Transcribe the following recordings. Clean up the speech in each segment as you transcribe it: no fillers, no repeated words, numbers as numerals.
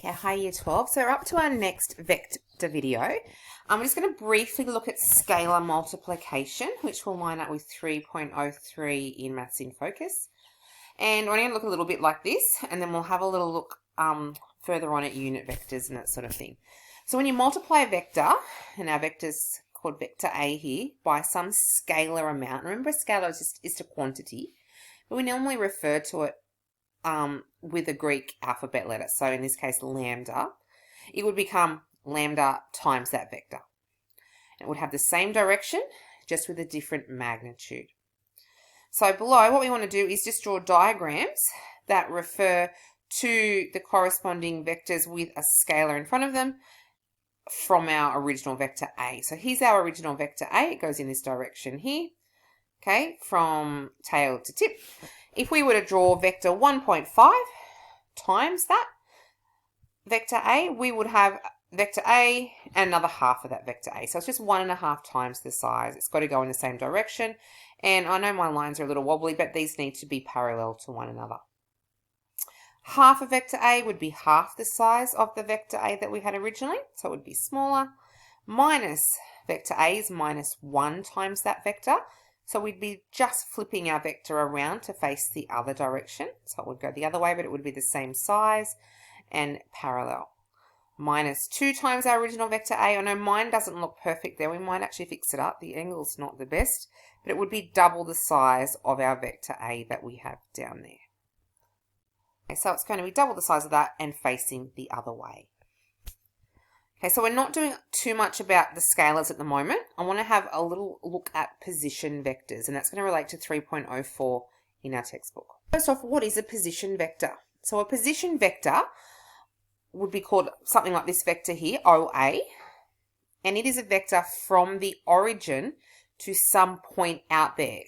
Okay, hi Year 12. So we're up to our next vector video. I'm just going to briefly look at scalar multiplication, which will line up with 3.03 in Maths in Focus. And we're going to look a little bit like this, and then we'll have a little look further on at unit vectors and that sort of thing. So when you multiply a vector, and our vector's called vector A here, by some scalar amount, remember scalar is just a quantity, but we normally refer to it with a Greek alphabet letter. So in this case, lambda, it would become lambda times that vector. It would have the same direction, just with a different magnitude. So below, what we want to do is just draw diagrams that refer to the corresponding vectors with a scalar in front of them from our original vector A. So here's our original vector A. It goes in this direction here, okay, from tail to tip. If we were to draw vector 1.5 times that vector A, we would have vector A and another half of that vector A. So it's just 1.5 times the size. It's got to go in the same direction. And I know my lines are a little wobbly, but these need to be parallel to one another. Half of vector A would be half the size of the vector A that we had originally, so it would be smaller. Minus vector A is minus 1 times that vector. So we'd be just flipping our vector around to face the other direction. So it would go the other way, but it would be the same size and parallel. Minus 2 times our original vector A. I know mine doesn't look perfect there. We might actually fix it up. The angle's not the best, but it would be double the size of our vector A that we have down there. Okay, so it's going to be double the size of that and facing the other way. Okay, so we're not doing too much about the scalars at the moment. I want to have a little look at position vectors, and that's going to relate to 3.04 in our textbook. First off, what is a position vector? So a position vector would be called something like this vector here, OA, and it is a vector from the origin to some point out there.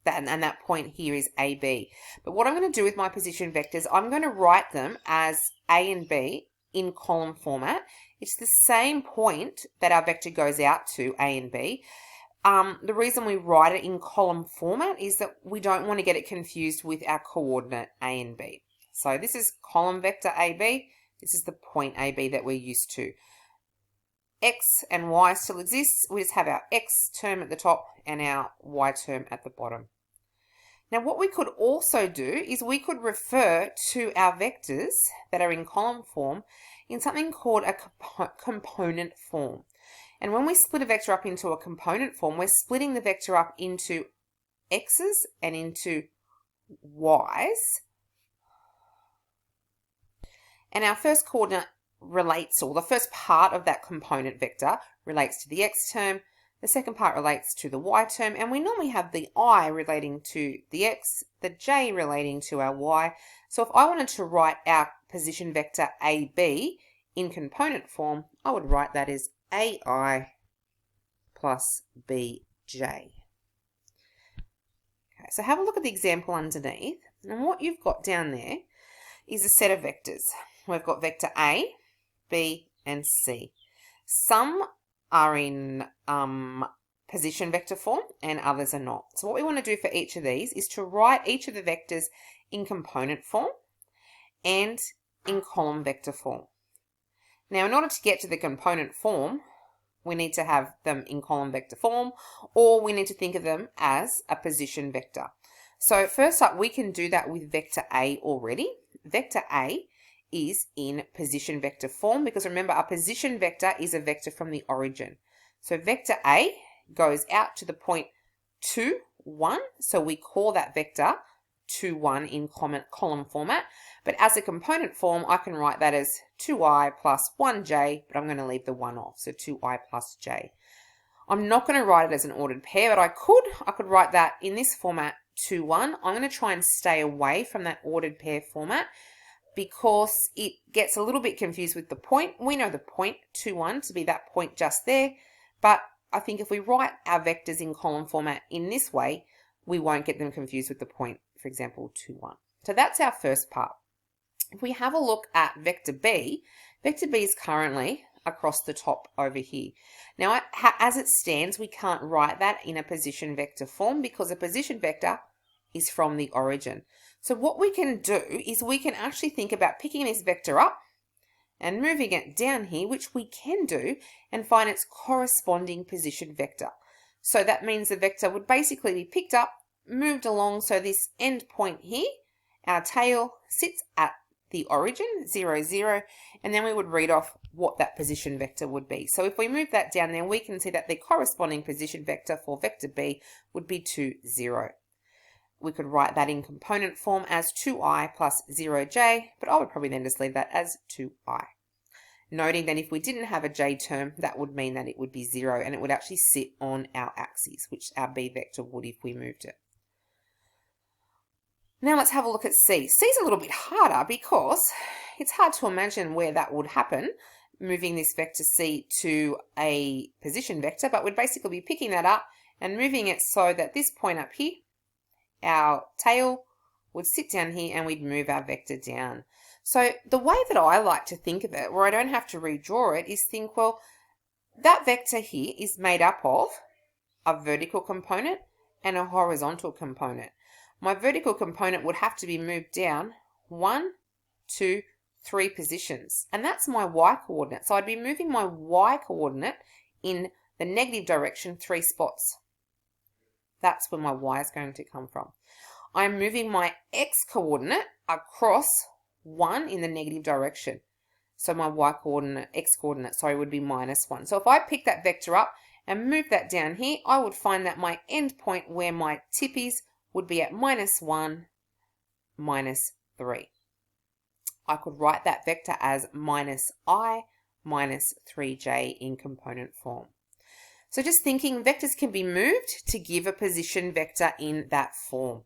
And that point here is AB. But what I'm going to do with my position vectors, I'm going to write them as A and B in column format. It's the same point that our vector goes out to, A and B. The reason we write it in column format is that we don't want to get it confused with our coordinate A and B. So this is column vector AB. This is the point AB that we're used to. X and Y still exists. We just have our X term at the top and our Y term at the bottom. Now what we could also do is we could refer to our vectors that are in column form in something called a component form. And when we split a vector up into a component form, we're splitting the vector up into X's and into Y's. And our first coordinate relates, or the first part of that component vector relates to the X term, the second part relates to the Y term, and we normally have the I relating to the X, the J relating to our Y. So if I wanted to write our position vector AB in component form, I would write that as AI plus BJ. Okay, so have a look at the example underneath, and what you've got down there is a set of vectors. We've got vector A, B, and C. Some are in position vector form and others are not. So what we want to do for each of these is to write each of the vectors in component form and in column vector form. Now in order to get to the component form, we need to have them in column vector form, or we need to think of them as a position vector. So first up, we can do that with vector A already. Vector A is in position vector form because remember our position vector is a vector from the origin. So vector A goes out to the point 2, 1. So we call that vector 2, 1 in column format. But as a component form, I can write that as 2i plus 1j, but I'm going to leave the 1 off. So 2i plus j. I'm not going to write it as an ordered pair, but I could write that in this format 2, 1. I'm going to try and stay away from that ordered pair format because it gets a little bit confused with the point. We know the point 2, 1 to be that point just there, but I think if we write our vectors in column format in this way, we won't get them confused with the point, for example, 2, 1. So that's our first part. If we have a look at vector B is currently across the top over here. Now, as it stands, we can't write that in a position vector form because a position vector is from the origin. So what we can do is we can actually think about picking this vector up and moving it down here, which we can do, and find its corresponding position vector. So that means the vector would basically be picked up, moved along, so this end point here, our tail sits at the origin, 0, 0, and then we would read off what that position vector would be. So if we move that down there, we can see that the corresponding position vector for vector B would be 2, 0. We could write that in component form as 2i plus 0j, but I would probably then just leave that as 2i. Noting that if we didn't have a j term, that would mean that it would be 0 and it would actually sit on our axis, which our b vector would if we moved it. Now let's have a look at C. C is a little bit harder because it's hard to imagine where that would happen, moving this vector C to a position vector, but we'd basically be picking that up and moving it so that this point up here, our tail would sit down here and we'd move our vector down. So the way that I like to think of it, where I don't have to redraw it, is think, well, that vector here is made up of a vertical component and a horizontal component. My vertical component would have to be moved down 1, 2, 3 positions, and that's my y coordinate. So I'd be moving my y coordinate in the negative direction 3 spots. That's where my y is going to come from. I'm moving my x coordinate across 1 in the negative direction. So my y coordinate, x coordinate, sorry, would be -1. So if I pick that vector up and move that down here, I would find that my end point where my tip is would be at -1, -3. I could write that vector as -i minus 3j in component form. So just thinking, vectors can be moved to give a position vector in that form.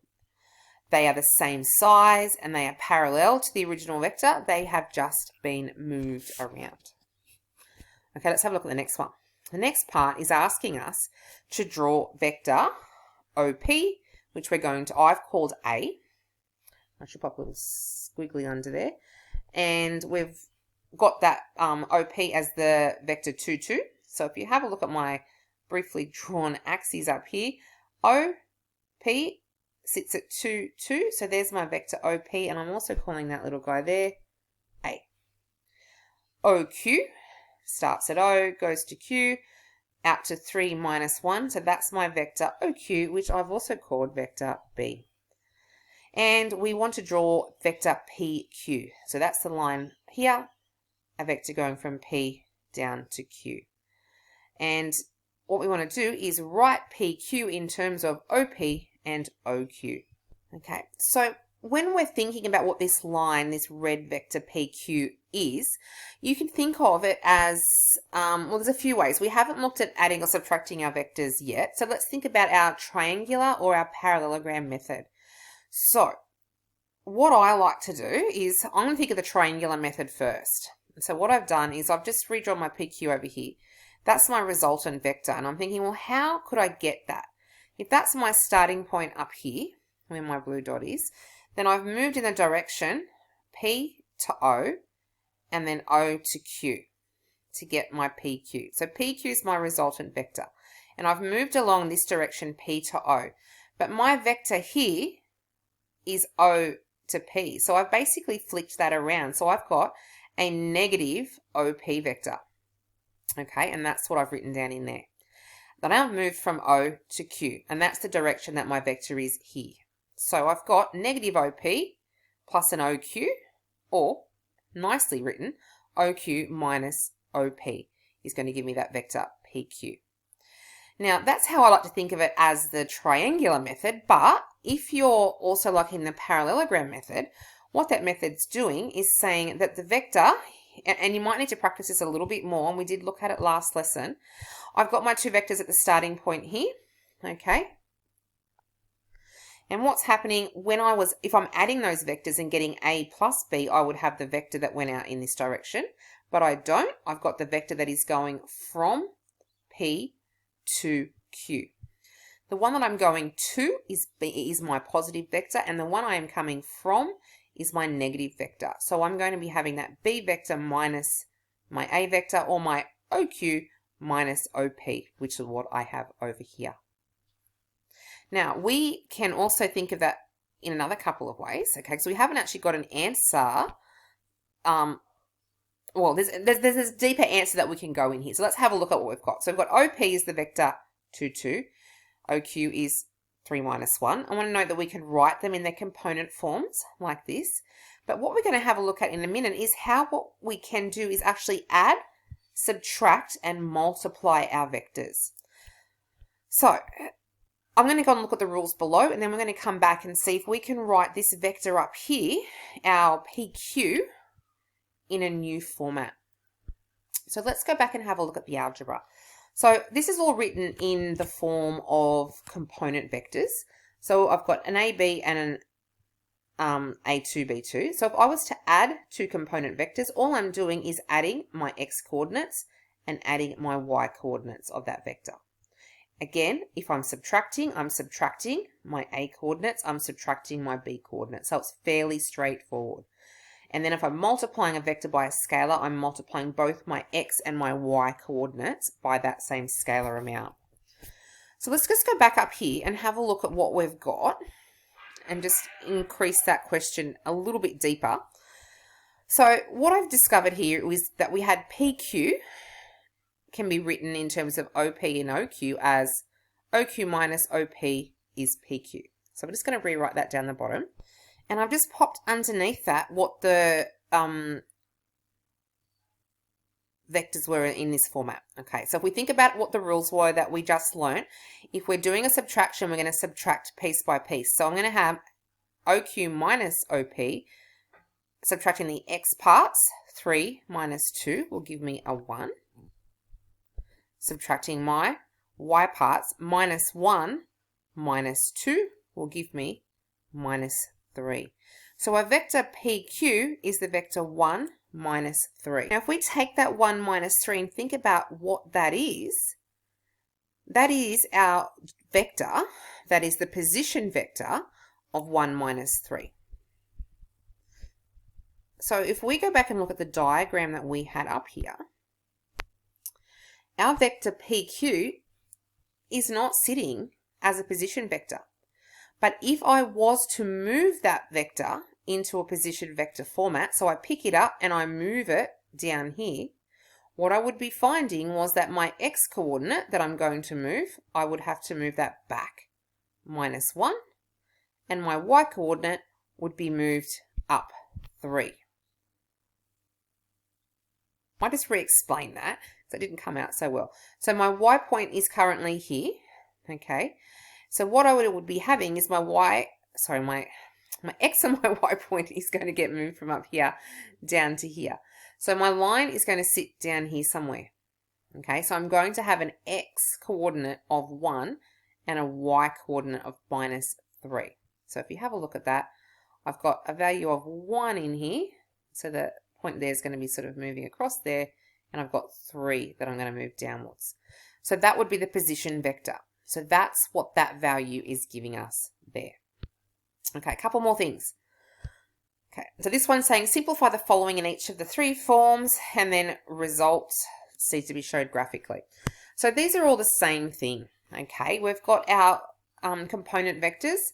They are the same size and they are parallel to the original vector. They have just been moved around. Okay, let's have a look at the next one. The next part is asking us to draw vector OP, which we're going to, I've called A. I should pop a little squiggly under there. And we've got that OP as the vector 2, 2. So if you have a look at my briefly drawn axes up here, OP sits at 2, 2. So there's my vector OP, and I'm also calling that little guy there A. OQ starts at O, goes to Q, out to 3, -1. So that's my vector OQ, which I've also called vector B. And we want to draw vector PQ. So that's the line here, a vector going from P down to Q. And what we want to do is write PQ in terms of OP and OQ. Okay, so when we're thinking about what this line, this red vector PQ is, you can think of it as, well, there's a few ways. We haven't looked at adding or subtracting our vectors yet. So let's think about our triangular or our parallelogram method. So what I like to do is I'm going to think of the triangular method first. So what I've done is I've just redrawn my PQ over here. That's my resultant vector. And I'm thinking, well, how could I get that? If that's my starting point up here, where my blue dot is, then I've moved in the direction P to O and then O to Q to get my PQ. So PQ is my resultant vector. And I've moved along this direction P to O. But my vector here is O to P. So I've basically flicked that around. So I've got a negative OP vector. Okay, and that's what I've written down in there. Then I've moved from O to Q, and that's the direction that my vector is here. So I've got negative OP plus an OQ, or, nicely written, OQ minus OP is going to give me that vector PQ. Now, that's how I like to think of it as the triangular method, but if you're also like in the parallelogram method, what that method's doing is saying that the vector, and you might need to practice this a little bit more, and we did look at it last lesson. I've got my two vectors at the starting point here, okay? And what's happening if I'm adding those vectors and getting A plus B, I would have the vector that went out in this direction, but I don't. I've got the vector that is going from P to Q. The one that I'm going to is B, is my positive vector, and the one I am coming from is my negative vector. So I'm going to be having that B vector minus my A vector, or my OQ minus OP, which is what I have over here. Now, we can also think of that in another couple of ways, okay? So we haven't actually got an answer, well, there's a deeper answer that we can go in here. So let's have a look at what we've got. So we've got OP is the vector 2, 2. OQ is 3 minus 1. I want to note that we can write them in their component forms like this. But what we're going to have a look at in a minute is how what we can do is actually add, subtract, and multiply our vectors. So I'm going to go and look at the rules below, and then we're going to come back and see if we can write this vector up here, our PQ, in a new format. So let's go back and have a look at the algebra. So this is all written in the form of component vectors. So I've got an AB and an A2B2. So if I was to add two component vectors, all I'm doing is adding my X coordinates and adding my Y coordinates of that vector. Again, if I'm subtracting my A coordinates, I'm subtracting my B coordinates. So it's fairly straightforward. And then if I'm multiplying a vector by a scalar, I'm multiplying both my X and my Y coordinates by that same scalar amount. So let's just go back up here and have a look at what we've got and just increase that question a little bit deeper. So what I've discovered here is that we had PQ can be written in terms of OP and OQ as OQ minus OP is PQ. So I'm just going to rewrite that down the bottom. And I've just popped underneath that what the vectors were in this format. Okay, so if we think about what the rules were that we just learnt, if we're doing a subtraction, we're going to subtract piece by piece. So I'm going to have OQ minus OP, subtracting the X parts, 3 minus 2 will give me a 1. Subtracting my Y parts, minus 1 minus 2 will give me minus 3. So our vector PQ is the vector 1 minus 3. Now if we take that 1 minus 3 and think about what that is our vector, that is the position vector of 1 minus 3. So if we go back and look at the diagram that we had up here, our vector PQ is not sitting as a position vector. But if I was to move that vector into a position vector format, so I pick it up and I move it down here, what I would be finding was that my X coordinate that I'm going to move, I would have to move that back, minus 1, and my Y coordinate would be moved up 3. I just re-explain that because it didn't come out so well. So my Y point is currently here, okay? So what I would be having is my X and my Y point is going to get moved from up here down to here. So my line is going to sit down here somewhere. Okay, so I'm going to have an X coordinate of 1 and a Y coordinate of minus 3. So if you have a look at that, I've got a value of 1 in here. So the point there is going to be sort of moving across there. And I've got 3 that I'm going to move downwards. So that would be the position vector. So that's what that value is giving us there. Okay, a couple more things. Okay, so this one's saying simplify the following in each of the 3 forms and then results needs to be showed graphically. So these are all the same thing. Okay, we've got our component vectors,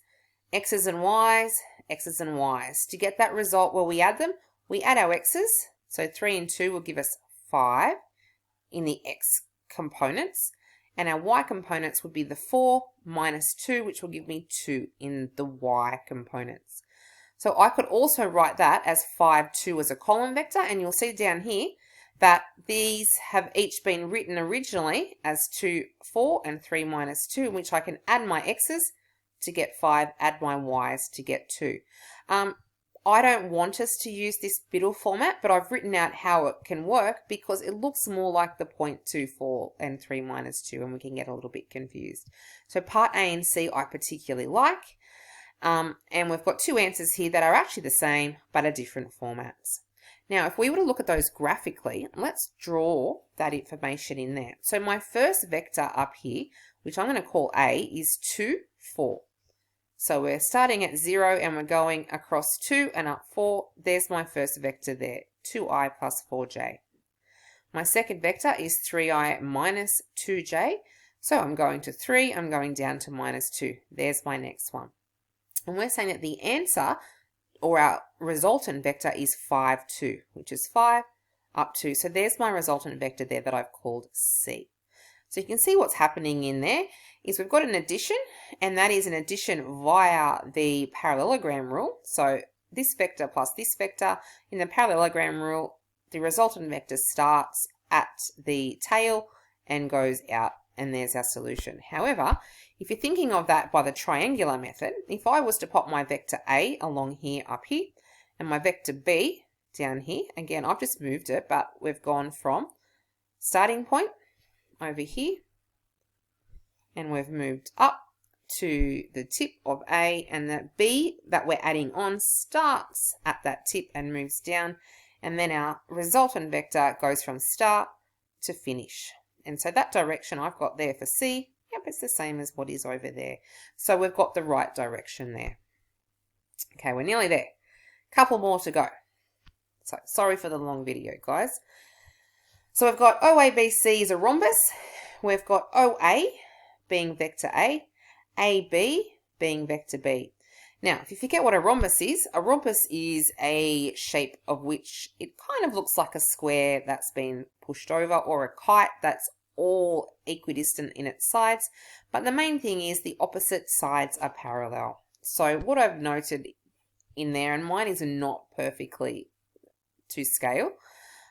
x's and y's, x's and y's. To get that result where we add them, we add our x's. So 3 and 2 will give us 5 in the x components. And our y components would be the 4 minus 2, which will give me 2 in the y components. So I could also write that as 5, 2 as a column vector, and you'll see down here that these have each been written originally as 2, 4 and 3 minus 2, in which I can add my x's to get 5, add my y's to get 2. I don't want us to use this Biddle format, but I've written out how it can work because it looks more like the 0.24 and 3 minus 2, and we can get a little bit confused. So part A and C I particularly like, and we've got 2 answers here that are actually the same, but are different formats. Now, if we were to look at those graphically, let's draw that information in there. So my first vector up here, which I'm going to call A, is 2, 4. So we're starting at 0 and we're going across 2 and up 4. There's my first vector there, 2i plus 4j. My second vector is 3i minus 2j. So I'm going to 3, I'm going down to minus 2. There's my next one. And we're saying that the answer, or our resultant vector, is 5, 2, which is 5 up to, so there's my resultant vector there that I've called C. So you can see what's happening in there is we've got an addition, and that is an addition via the parallelogram rule. So this vector plus this vector in the parallelogram rule, the resultant vector starts at the tail and goes out, and there's our solution. However, if you're thinking of that by the triangular method, if I was to pop my vector A along here up here and my vector B down here, again I've just moved it, but we've gone from starting point over here and we've moved up to the tip of A, and that B that we're adding on starts at that tip and moves down, and then our resultant vector goes from start to finish. And so that direction I've got there for C, yep, it's the same as what is over there. So we've got the right direction there. Okay, we're nearly there. Couple more to go. So sorry for the long video, guys. So we've got OABC is a rhombus. We've got OA being vector A, AB being vector B. Now, if you forget what a rhombus is a shape of which it kind of looks like a square that's been pushed over, or a kite that's all equidistant in its sides. But the main thing is the opposite sides are parallel. So what I've noted in there, and mine is not perfectly to scale,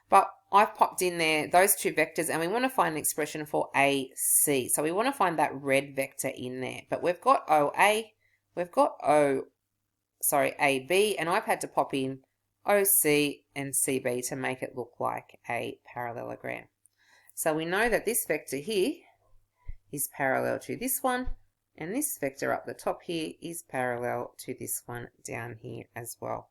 but I've popped in there those two vectors, and we want to find an expression for AC. So we want to find that red vector in there. But we've got OA, we've got AB, and I've had to pop in OC and CB to make it look like a parallelogram. So we know that this vector here is parallel to this one, and this vector up the top here is parallel to this one down here as well.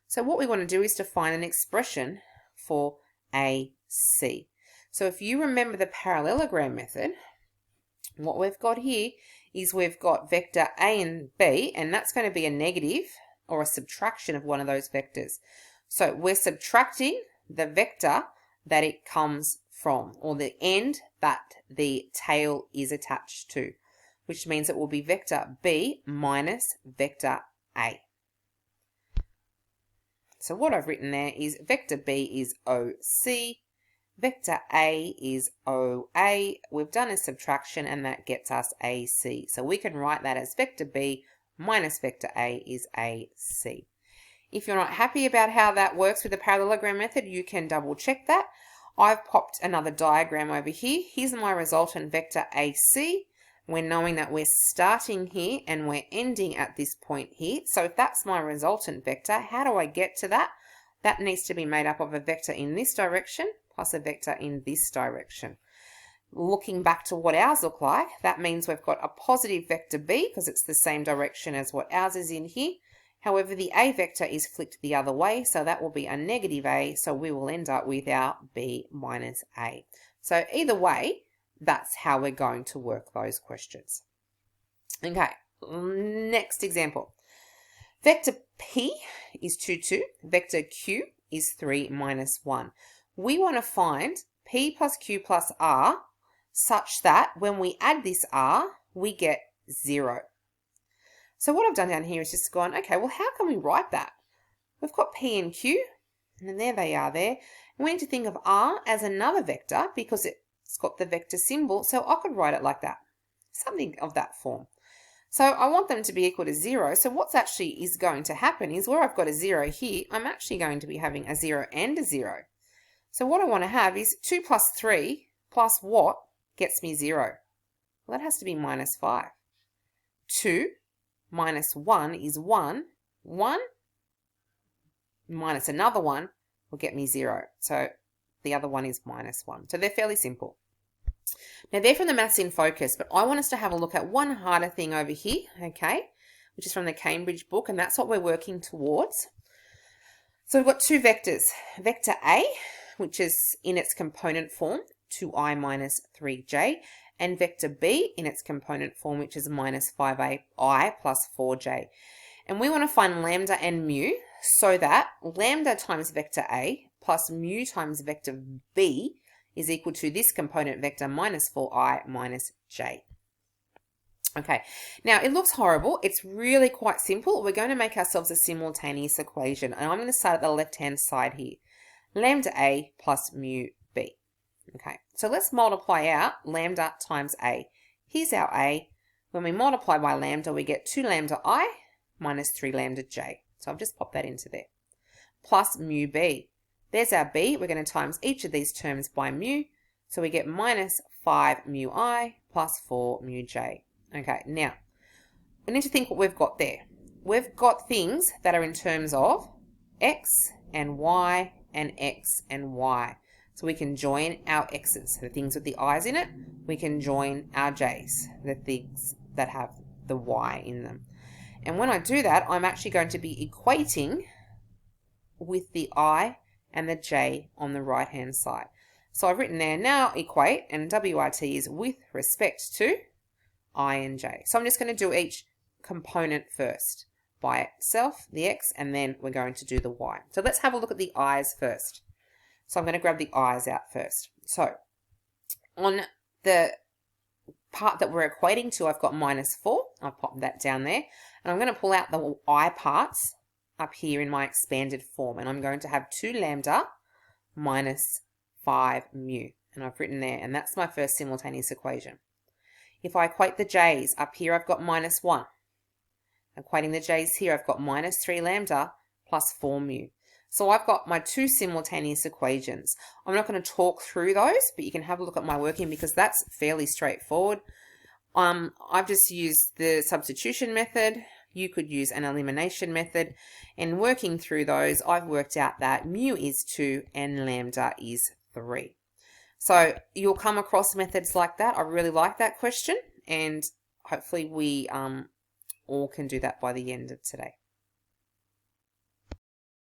So what we want to do is to find an expression for AC. So if you remember the parallelogram method, what we've got here is we've got vector A and B, and that's going to be a negative or a subtraction of one of those vectors. So we're subtracting the vector that it comes from, or the end that the tail is attached to, which means it will be vector B minus vector A. So what I've written there is vector B is OC, vector A is OA. We've done a subtraction, and that gets us AC. So we can write that as vector B minus vector A is AC. If you're not happy about how that works with the parallelogram method, you can double check that. I've popped another diagram over here. Here's my resultant vector AC. We're knowing that we're starting here and we're ending at this point here. So if that's my resultant vector, how do I get to that? That needs to be made up of a vector in this direction plus a vector in this direction. Looking back to what ours look like, that means we've got a positive vector B because it's the same direction as what ours is in here. However, the A vector is flipped the other way, so that will be a negative A, so we will end up with our B minus A. So either way, that's how we're going to work those questions. Okay, next example. Vector P is 2, 2. Vector Q is 3, minus 1. We want to find P plus Q plus R such that when we add this R, we get 0. So what I've done down here is just gone, okay, well, how can we write that? We've got P and Q, and then there they are there. And we need to think of R as another vector because it's got the vector symbol, so I could write it like that, something of that form. So I want them to be equal to 0. So what's actually is going to happen is where I've got a 0 here, I'm actually going to be having a 0 and a 0. So what I want to have is 2 plus 3 plus what gets me 0? Well, that has to be minus 5. 2 minus 1 is 1. 1 minus another 1 will get me 0. So the other one is minus 1. So they're fairly simple. Now they're from the Maths in Focus, but I want us to have a look at one harder thing over here, okay, which is from the Cambridge book, and that's what we're working towards. So we've got two vectors. Vector A, which is in its component form, 2i minus 3j, and vector B in its component form, which is minus 5i plus 4j. And we want to find lambda and mu so that lambda times vector A plus mu times vector B is equal to this component vector minus 4i minus j. Okay, now it looks horrible. It's really quite simple. We're going to make ourselves a simultaneous equation, and I'm going to start at the left-hand side here. lambda A plus mu B. Okay, so let's multiply out lambda times A. Here's our A. When we multiply by lambda, we get 2 lambda I minus 3 lambda J. So I've just popped that into there. Plus mu B. There's our B. We're going to times each of these terms by mu. So we get minus 5 mu I plus 4 mu J. Okay, now we need to think what we've got there. We've got things that are in terms of X and Y and X and Y. So we can join our X's, the things with the I's in it. We can join our J's, the things that have the Y in them. And when I do that, I'm actually going to be equating with the I and the J on the right-hand side. So I've written there, now equate, and WIT is with respect to I and J. So I'm just going to do each component first by itself, the X, and then we're going to do the Y. So let's have a look at the I's first. So I'm going to grab the I's out first. So on the part that we're equating to, I've got minus 4. I've popped that down there. And I'm going to pull out the I parts up here in my expanded form. And I'm going to have 2 lambda minus 5 mu. And I've written there, and that's my first simultaneous equation. If I equate the J's, up here I've got minus 1. Equating the J's here, I've got minus 3 lambda plus 4 mu. So I've got my 2 simultaneous equations. I'm not going to talk through those, but you can have a look at my working because that's fairly straightforward. I've just used the substitution method. You could use an elimination method. And working through those, I've worked out that mu is 2 and lambda is 3. So you'll come across methods like that. I really like that question, and hopefully we all can do that by the end of today.